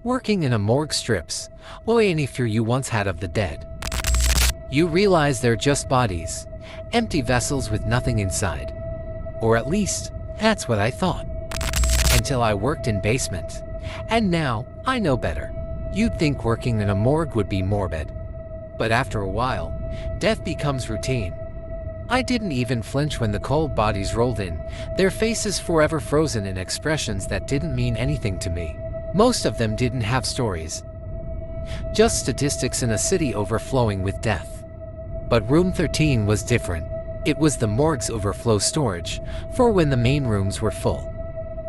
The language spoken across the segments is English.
Working in a morgue strips away any fear you once had of the dead. You realize they're just bodies, empty vessels with nothing inside. Or at least, that's what I thought. Until I worked in basement. And now, I know better. You'd think working in a morgue would be morbid. But after a while, death becomes routine. I didn't even flinch when the cold bodies rolled in, their faces forever frozen in expressions that didn't mean anything to me. Most of them didn't have stories. Just statistics in a city overflowing with death. But room 13 was different. It was the morgue's overflow storage, for when the main rooms were full.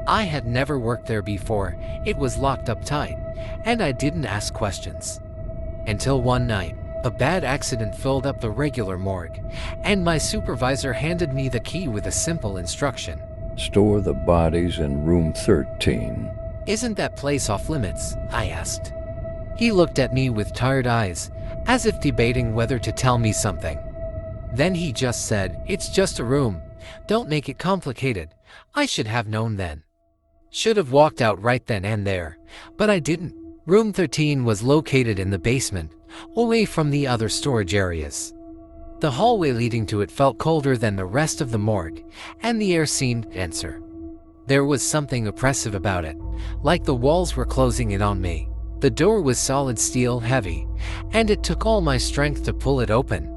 I had never worked there before, it was locked up tight, and I didn't ask questions. Until one night, a bad accident filled up the regular morgue, and my supervisor handed me the key with a simple instruction. Store the bodies in room 13. Isn't that place off limits? I asked. He looked at me with tired eyes, as if debating whether to tell me something. Then he just said, "It's just a room. Don't make it complicated." I should have known then. Should have walked out right then and there, but I didn't. Room 13 was located in the basement, away from the other storage areas. The hallway leading to it felt colder than the rest of the morgue, and the air seemed denser. There was something oppressive about it, like the walls were closing in on me. The door was solid steel heavy, and it took all my strength to pull it open.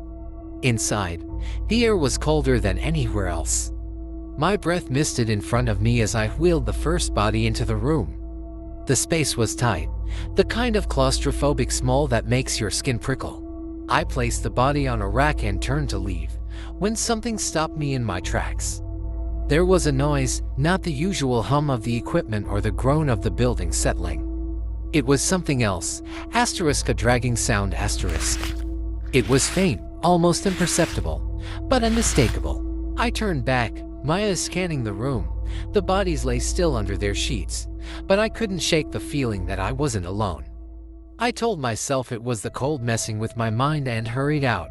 Inside, the air was colder than anywhere else. My breath misted in front of me as I wheeled the first body into the room. The space was tight, the kind of claustrophobic smell that makes your skin prickle. I placed the body on a rack and turned to leave, when something stopped me in my tracks. There was a noise, not the usual hum of the equipment or the groan of the building settling. It was something else, a dragging sound. It was faint, almost imperceptible, but unmistakable. I turned back, my eyes scanning the room. The bodies lay still under their sheets, but I couldn't shake the feeling that I wasn't alone. I told myself it was the cold messing with my mind and hurried out,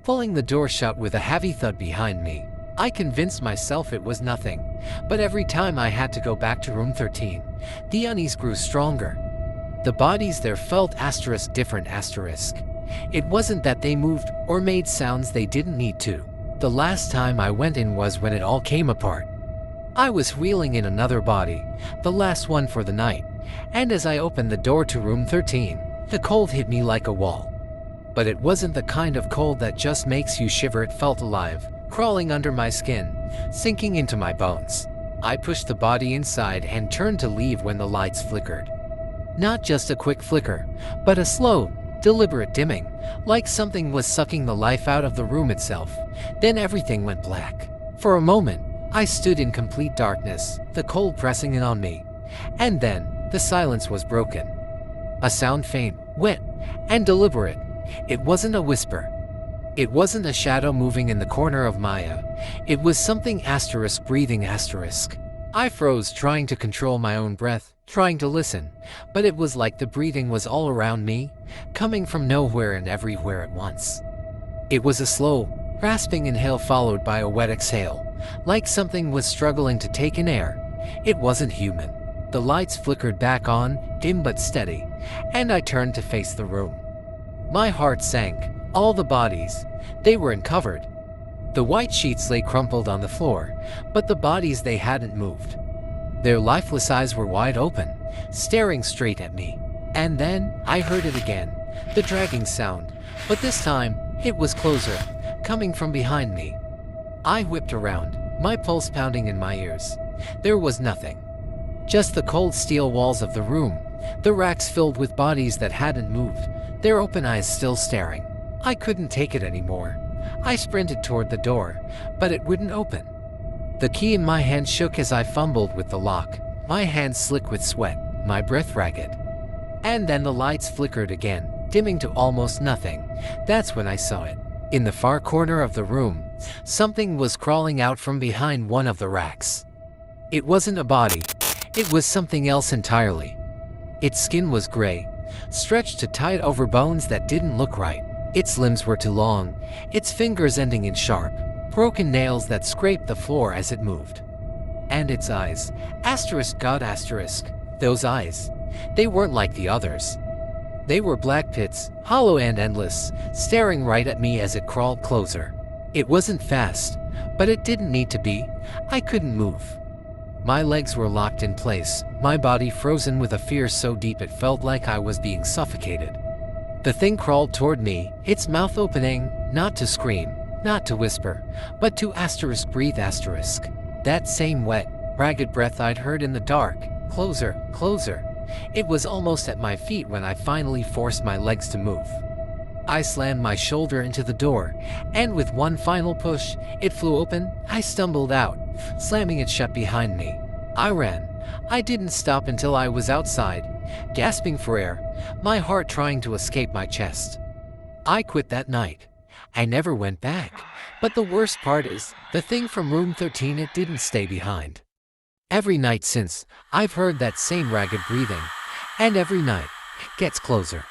pulling the door shut with a heavy thud behind me. I convinced myself it was nothing, but every time I had to go back to room 13, the unease grew stronger. The bodies there felt different. It wasn't that they moved or made sounds they didn't need to. The last time I went in was when it all came apart. I was wheeling in another body, the last one for the night, and as I opened the door to room 13, the cold hit me like a wall. But it wasn't the kind of cold that just makes you shiver. It felt alive, crawling under my skin, sinking into my bones. I pushed the body inside and turned to leave when the lights flickered. Not just a quick flicker, but a slow, deliberate dimming, like something was sucking the life out of the room itself. Then everything went black. For a moment, I stood in complete darkness, the cold pressing in on me. And then, the silence was broken. A sound faint, wet, and deliberate. It wasn't a whisper. It wasn't a shadow moving in the corner of Maya. It was something breathing. I froze, trying to control my own breath, trying to listen, but it was like the breathing was all around me, coming from nowhere and everywhere at once. It was a slow, rasping inhale followed by a wet exhale, like something was struggling to take in air. It wasn't human. The lights flickered back on, dim but steady, and I turned to face the room. My heart sank. All the bodies, they were uncovered. The white sheets lay crumpled on the floor, but the bodies, they hadn't moved. Their lifeless eyes were wide open, staring straight at me. And then, I heard it again, the dragging sound, but this time, it was closer, coming from behind me. I whipped around, my pulse pounding in my ears. There was nothing. Just the cold steel walls of the room, the racks filled with bodies that hadn't moved, their open eyes still staring. I couldn't take it anymore. I sprinted toward the door, but it wouldn't open. The key in my hand shook as I fumbled with the lock, my hands slick with sweat, my breath ragged. And then the lights flickered again, dimming to almost nothing. That's when I saw it. In the far corner of the room, something was crawling out from behind one of the racks. It wasn't a body. It was something else entirely. Its skin was gray, stretched to tight over bones that didn't look right. Its limbs were too long, its fingers ending in sharp, broken nails that scraped the floor as it moved. And its eyes, those eyes, They weren't like the others. They were black pits, hollow and endless, staring right at me as it crawled closer. It wasn't fast, but it didn't need to be. I couldn't move. My legs were locked in place, my body frozen with a fear so deep it felt like I was being suffocated. The thing crawled toward me, its mouth opening, not to scream, not to whisper, but to breathe. That same wet, ragged breath I'd heard in the dark. Closer, closer. It was almost at my feet when I finally forced my legs to move. I slammed my shoulder into the door, and with one final push, it flew open. I stumbled out, slamming it shut behind me. I ran. I didn't stop until I was outside, gasping for air, my heart trying to escape my chest. I quit that night. I never went back. But the worst part is, the thing from room 13, it didn't stay behind. Every night since, I've heard that same ragged breathing, and every night, it gets closer.